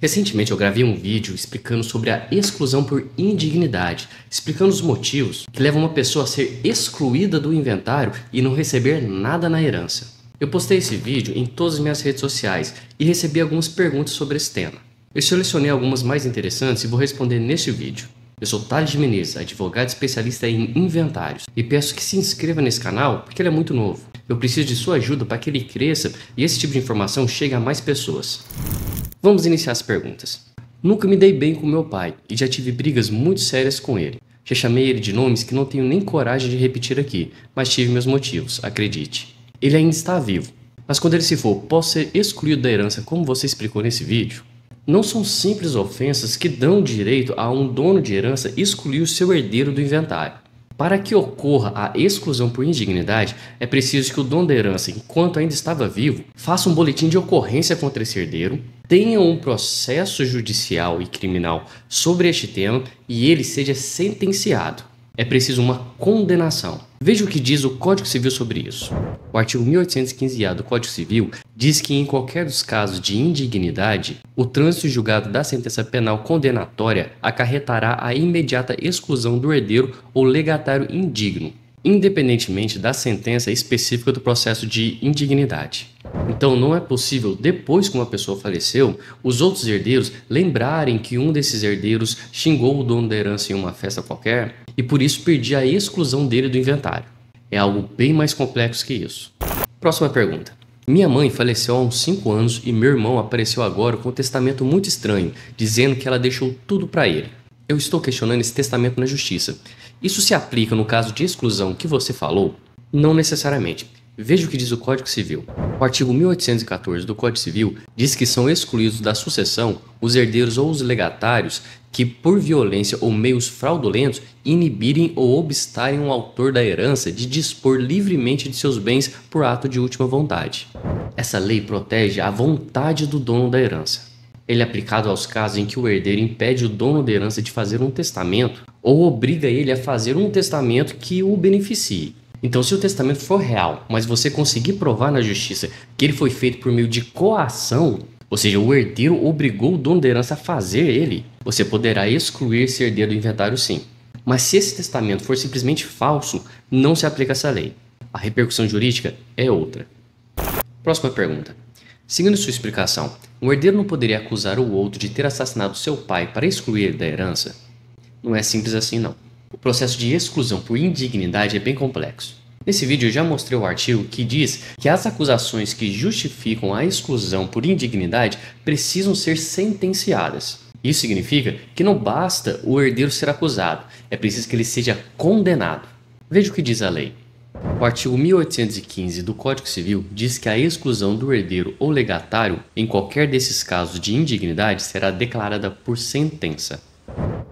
Recentemente eu gravei um vídeo explicando sobre a exclusão por indignidade, explicando os motivos que levam uma pessoa a ser excluída do inventário e não receber nada na herança. Eu postei esse vídeo em todas as minhas redes sociais e recebi algumas perguntas sobre esse tema. Eu selecionei algumas mais interessantes e vou responder neste vídeo. Eu sou Thales de Menezes, advogado especialista em inventários, e peço que se inscreva nesse canal porque ele é muito novo. Eu preciso de sua ajuda para que ele cresça e esse tipo de informação chegue a mais pessoas. Vamos iniciar as perguntas. Nunca me dei bem com meu pai e já tive brigas muito sérias com ele. Já chamei ele de nomes que não tenho nem coragem de repetir aqui, mas tive meus motivos, acredite. Ele ainda está vivo, mas quando ele se for, posso ser excluído da herança como você explicou nesse vídeo? Não são simples ofensas que dão direito a um dono de herança excluir o seu herdeiro do inventário. Para que ocorra a exclusão por indignidade, é preciso que o dono da herança, enquanto ainda estava vivo, faça um boletim de ocorrência contra esse herdeiro, tenha um processo judicial e criminal sobre este tema e ele seja sentenciado. É preciso uma condenação. Veja o que diz o Código Civil sobre isso. O artigo 1815-A do Código Civil diz que em qualquer dos casos de indignidade, o trânsito julgado da sentença penal condenatória acarretará a imediata exclusão do herdeiro ou legatário indigno, independentemente da sentença específica do processo de indignidade. Então não é possível, depois que uma pessoa faleceu, os outros herdeiros lembrarem que um desses herdeiros xingou o dono da herança em uma festa qualquer e por isso perdia a exclusão dele do inventário. É algo bem mais complexo que isso. Próxima pergunta. Minha mãe faleceu há uns 5 anos e meu irmão apareceu agora com um testamento muito estranho, dizendo que ela deixou tudo para ele. Eu estou questionando esse testamento na justiça. Isso se aplica no caso de exclusão que você falou? Não necessariamente. Veja o que diz o Código Civil. O artigo 1814 do Código Civil diz que são excluídos da sucessão os herdeiros ou os legatários que, por violência ou meios fraudulentos, inibirem ou obstarem o autor da herança de dispor livremente de seus bens por ato de última vontade. Essa lei protege a vontade do dono da herança. Ele é aplicado aos casos em que o herdeiro impede o dono da herança de fazer um testamento ou obriga ele a fazer um testamento que o beneficie. Então, se o testamento for real, mas você conseguir provar na justiça que ele foi feito por meio de coação, ou seja, o herdeiro obrigou o dono da herança a fazer ele, você poderá excluir esse herdeiro do inventário sim. Mas se esse testamento for simplesmente falso, não se aplica essa lei. A repercussão jurídica é outra. Próxima pergunta. Seguindo sua explicação, um herdeiro não poderia acusar o outro de ter assassinado seu pai para excluir ele da herança? Não é simples assim não. O processo de exclusão por indignidade é bem complexo. Nesse vídeo eu já mostrei o artigo que diz que as acusações que justificam a exclusão por indignidade precisam ser sentenciadas. Isso significa que não basta o herdeiro ser acusado, é preciso que ele seja condenado. Veja o que diz a lei. O artigo 1815 do Código Civil diz que a exclusão do herdeiro ou legatário em qualquer desses casos de indignidade será declarada por sentença.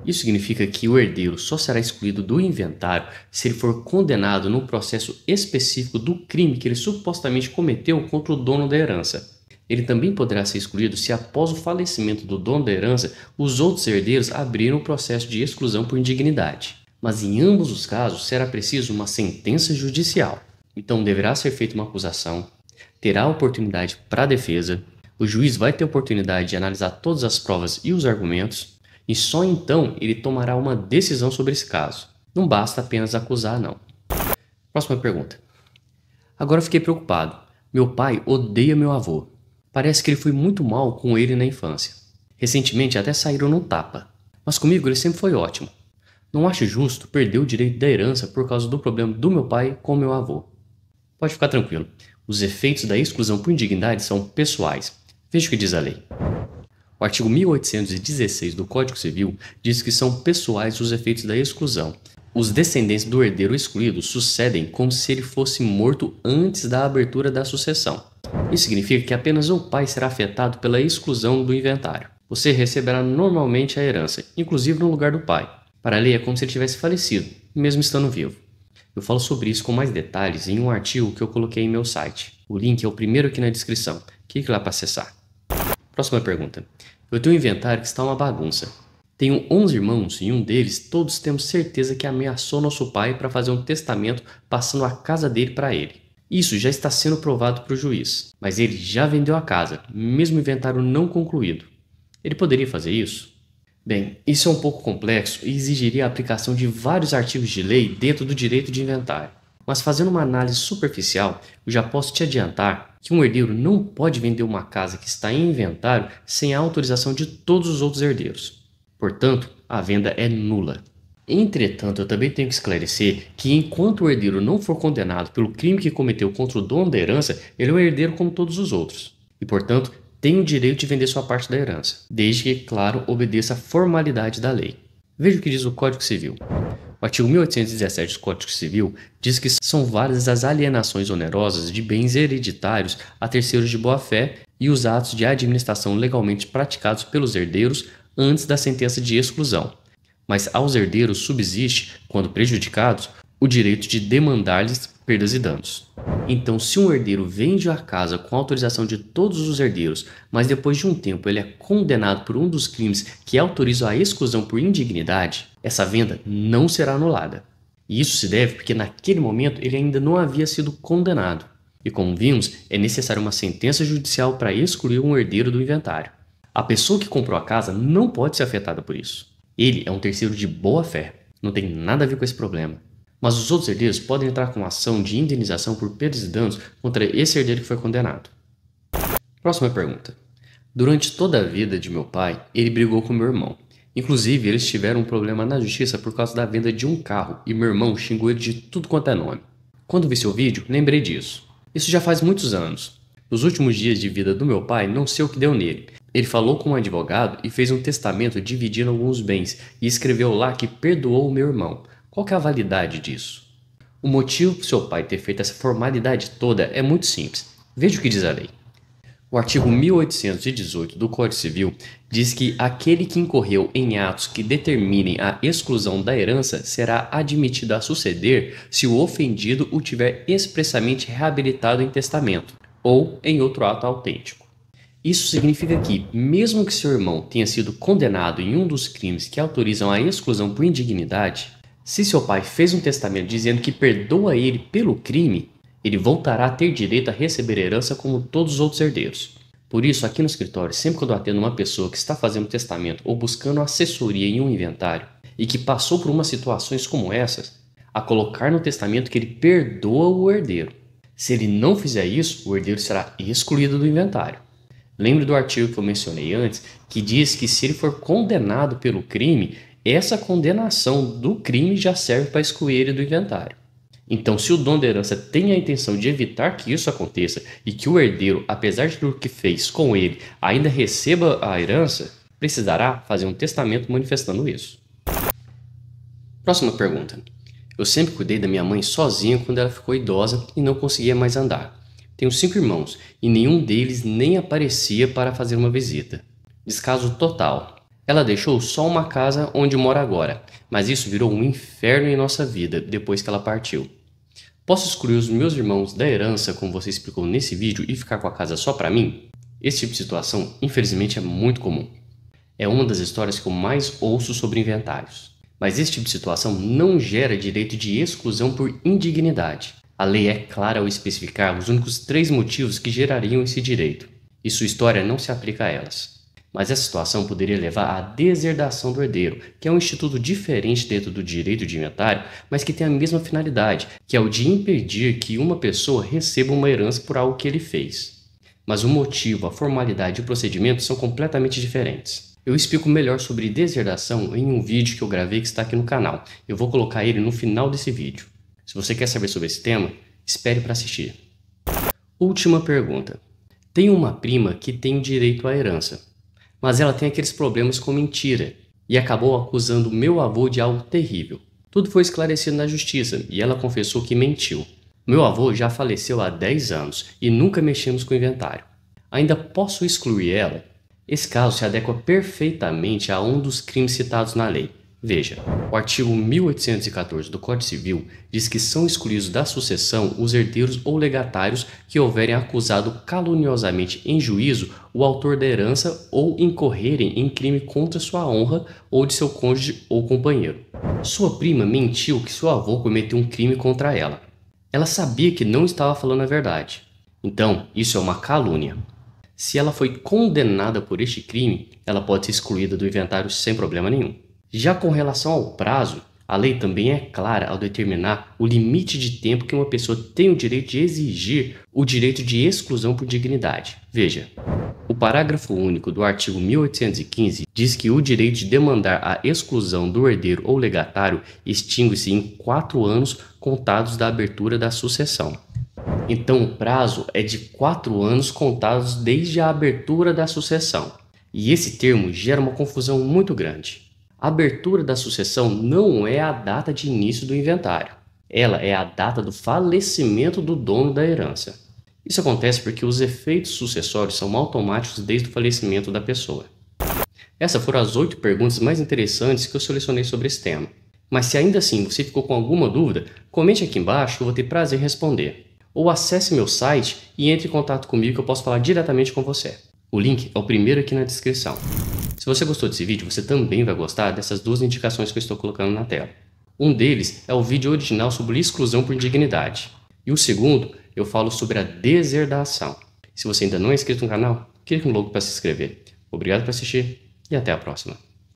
Isso significa que o herdeiro só será excluído do inventário se ele for condenado no processo específico do crime que ele supostamente cometeu contra o dono da herança. Ele também poderá ser excluído se após o falecimento do dono da herança, os outros herdeiros abrirem o processo de exclusão por indignidade. Mas em ambos os casos será preciso uma sentença judicial. Então deverá ser feita uma acusação, terá oportunidade para a defesa, o juiz vai ter oportunidade de analisar todas as provas e os argumentos, e só então ele tomará uma decisão sobre esse caso. Não basta apenas acusar, não. Próxima pergunta. Agora fiquei preocupado. Meu pai odeia meu avô. Parece que ele foi muito mal com ele na infância. Recentemente até saíram no tapa. Mas comigo ele sempre foi ótimo. Não acho justo perder o direito da herança por causa do problema do meu pai com meu avô. Pode ficar tranquilo. Os efeitos da exclusão por indignidade são pessoais. Veja o que diz a lei. O artigo 1816 do Código Civil diz que são pessoais os efeitos da exclusão. Os descendentes do herdeiro excluído sucedem como se ele fosse morto antes da abertura da sucessão. Isso significa que apenas o pai será afetado pela exclusão do inventário. Você receberá normalmente a herança, inclusive no lugar do pai. Para a lei é como se ele tivesse falecido, mesmo estando vivo. Eu falo sobre isso com mais detalhes em um artigo que eu coloquei em meu site. O link é o primeiro aqui na descrição. Clique lá para acessar. Próxima pergunta. Eu tenho um inventário que está uma bagunça. Tenho 11 irmãos e um deles todos temos certeza que ameaçou nosso pai para fazer um testamento passando a casa dele para ele. Isso já está sendo provado para o juiz, mas ele já vendeu a casa, mesmo o inventário não concluído. Ele poderia fazer isso? Bem, isso é um pouco complexo e exigiria a aplicação de vários artigos de lei dentro do direito de inventário. Mas fazendo uma análise superficial, eu já posso te adiantar que um herdeiro não pode vender uma casa que está em inventário sem a autorização de todos os outros herdeiros. Portanto, a venda é nula. Entretanto, eu também tenho que esclarecer que enquanto o herdeiro não for condenado pelo crime que cometeu contra o dono da herança, ele é um herdeiro como todos os outros. E, portanto, tem o direito de vender sua parte da herança, desde que, claro, obedeça à formalidade da lei. Veja o que diz o Código Civil. O artigo 1817 do Código Civil diz que são válidas as alienações onerosas de bens hereditários a terceiros de boa-fé e os atos de administração legalmente praticados pelos herdeiros antes da sentença de exclusão. Mas aos herdeiros subsiste, quando prejudicados, o direito de demandar-lhes perdas e danos. Então, se um herdeiro vende a casa com autorização de todos os herdeiros, mas depois de um tempo ele é condenado por um dos crimes que autorizam a exclusão por indignidade, essa venda não será anulada. E isso se deve porque naquele momento ele ainda não havia sido condenado. E como vimos, é necessária uma sentença judicial para excluir um herdeiro do inventário. A pessoa que comprou a casa não pode ser afetada por isso. Ele é um terceiro de boa fé, não tem nada a ver com esse problema. Mas os outros herdeiros podem entrar com ação de indenização por perdas e danos contra esse herdeiro que foi condenado. Próxima pergunta. Durante toda a vida de meu pai, ele brigou com meu irmão. Inclusive, eles tiveram um problema na justiça por causa da venda de um carro e meu irmão xingou ele de tudo quanto é nome. Quando vi seu vídeo, lembrei disso. Isso já faz muitos anos. Nos últimos dias de vida do meu pai, não sei o que deu nele. Ele falou com um advogado e fez um testamento dividindo alguns bens e escreveu lá que perdoou o meu irmão. Qual que é a validade disso? O motivo para seu pai ter feito essa formalidade toda é muito simples. Veja o que diz a lei. O artigo 1818 do Código Civil diz que aquele que incorreu em atos que determinem a exclusão da herança será admitido a suceder se o ofendido o tiver expressamente reabilitado em testamento ou em outro ato autêntico. Isso significa que, mesmo que seu irmão tenha sido condenado em um dos crimes que autorizam a exclusão por indignidade, se seu pai fez um testamento dizendo que perdoa ele pelo crime, ele voltará a ter direito a receber herança como todos os outros herdeiros. Por isso, aqui no escritório, sempre quando eu atendo uma pessoa que está fazendo testamento ou buscando assessoria em um inventário e que passou por umas situações como essas, a colocar no testamento que ele perdoa o herdeiro. Se ele não fizer isso, o herdeiro será excluído do inventário. Lembre do artigo que eu mencionei antes, que diz que se ele for condenado pelo crime, essa condenação do crime já serve para excluir ele do inventário. Então, se o dono da herança tem a intenção de evitar que isso aconteça e que o herdeiro, apesar de tudo que fez com ele, ainda receba a herança, precisará fazer um testamento manifestando isso. Próxima pergunta. Eu sempre cuidei da minha mãe sozinha quando ela ficou idosa e não conseguia mais andar. Tenho 5 irmãos e nenhum deles nem aparecia para fazer uma visita. Descaso total. Ela deixou só uma casa onde mora agora, mas isso virou um inferno em nossa vida depois que ela partiu. Posso excluir os meus irmãos da herança, como você explicou nesse vídeo, e ficar com a casa só para mim? Esse tipo de situação, infelizmente, é muito comum. É uma das histórias que eu mais ouço sobre inventários. Mas esse tipo de situação não gera direito de exclusão por indignidade. A lei é clara ao especificar os únicos 3 motivos que gerariam esse direito, e sua história não se aplica a elas. Mas essa situação poderia levar à deserdação do herdeiro, que é um instituto diferente dentro do direito de inventário, mas que tem a mesma finalidade, que é o de impedir que uma pessoa receba uma herança por algo que ele fez. Mas o motivo, a formalidade e o procedimento são completamente diferentes. Eu explico melhor sobre deserdação em um vídeo que eu gravei que está aqui no canal. Eu vou colocar ele no final desse vídeo. Se você quer saber sobre esse tema, espere para assistir. Última pergunta. Tenho uma prima que tem direito à herança, mas ela tem aqueles problemas com mentira e acabou acusando meu avô de algo terrível. Tudo foi esclarecido na justiça e ela confessou que mentiu. Meu avô já faleceu há 10 anos e nunca mexemos com o inventário. Ainda posso excluir ela? Esse caso se adequa perfeitamente a um dos crimes citados na lei. Veja, o artigo 1814 do Código Civil diz que são excluídos da sucessão os herdeiros ou legatários que houverem acusado caluniosamente em juízo o autor da herança ou incorrerem em crime contra sua honra ou de seu cônjuge ou companheiro. Sua prima mentiu que seu avô cometeu um crime contra ela. Ela sabia que não estava falando a verdade. Então, isso é uma calúnia. Se ela foi condenada por este crime, ela pode ser excluída do inventário sem problema nenhum. Já com relação ao prazo, a lei também é clara ao determinar o limite de tempo que uma pessoa tem o direito de exigir o direito de exclusão por dignidade. Veja, o parágrafo único do artigo 1815 diz que o direito de demandar a exclusão do herdeiro ou legatário extingue-se em 4 anos contados da abertura da sucessão. Então, o prazo é de 4 anos contados desde a abertura da sucessão. E esse termo gera uma confusão muito grande. A abertura da sucessão não é a data de início do inventário. Ela é a data do falecimento do dono da herança. Isso acontece porque os efeitos sucessórios são automáticos desde o falecimento da pessoa. Essas foram as 8 perguntas mais interessantes que eu selecionei sobre esse tema. Mas se ainda assim você ficou com alguma dúvida, comente aqui embaixo que eu vou ter prazer em responder. Ou acesse meu site e entre em contato comigo que eu posso falar diretamente com você. O link é o primeiro aqui na descrição. Se você gostou desse vídeo, você também vai gostar dessas 2 indicações que eu estou colocando na tela. Um deles é o vídeo original sobre exclusão por indignidade. E o segundo, eu falo sobre a deserdação. Se você ainda não é inscrito no canal, clique no logo para se inscrever. Obrigado por assistir e até a próxima.